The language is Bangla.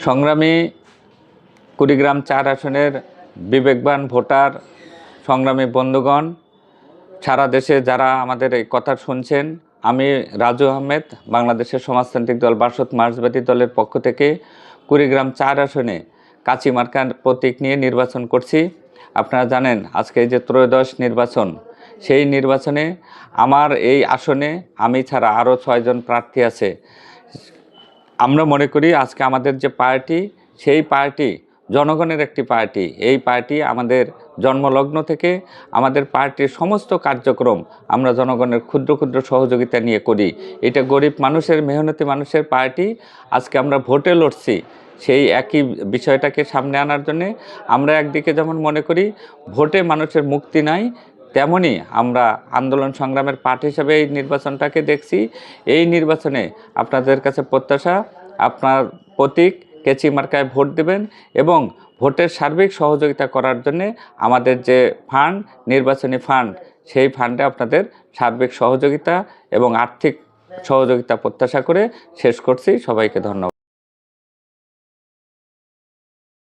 সংগ্রামী কুড়িগ্রাম ৪ আসনের বিবেকবান ভোটার, সংগ্রামী বন্ধুগণ, সারা দেশে যারা আমাদের এই কথা শুনছেন, আমি রাজু আহমেদ বাংলাদেশের সমাজতান্ত্রিক দল বাসদ মার্ক্সবাদী দলের পক্ষ থেকে কুড়িগ্রাম ৪ আসনে কাঁচি মার্কার প্রতীক নিয়ে নির্বাচন করছি। আপনারা জানেন আজকে যে ত্রয়োদশ নির্বাচন, সেই নির্বাচনে আমার এই আসনে আমি ছাড়া আরও ৬ জন প্রার্থী আছে। আমরা মনে করি আজকে আমাদের যে পার্টি, সেই পার্টি জনগণের একটি পার্টি। এই পার্টি আমাদের জন্মলগ্ন থেকে আমাদের পার্টির সমস্ত কার্যক্রম আমরা জনগণের ক্ষুদ্র ক্ষুদ্র সহযোগিতা নিয়ে করি। এটা গরিব মানুষের, মেহনতি মানুষের পার্টি। আজকে আমরা ভোটে লড়ছি, সেই একই বিষয়টাকে সামনে আনার জন্যে আমরা একদিকে যেমন মনে করি ভোটে মানুষের মুক্তি নাই, তেমনি আমরা আন্দোলন সংগ্রামের পার্টি হিসাবে এই নির্বাচনটাকে দেখছি। এই নির্বাচনে আপনাদের কাছে প্রত্যাশা, আপনার প্রতীক কাঁচি মার্কায় ভোট দেবেন এবং ভোটের সার্বিক সহযোগিতা করার জন্যে আমাদের যে ফান্ড, নির্বাচনী ফান্ড, সেই ফান্ডে আপনাদের সার্বিক সহযোগিতা এবং আর্থিক সহযোগিতা প্রত্যাশা করে শেষ করছি। সবাইকে ধন্যবাদ।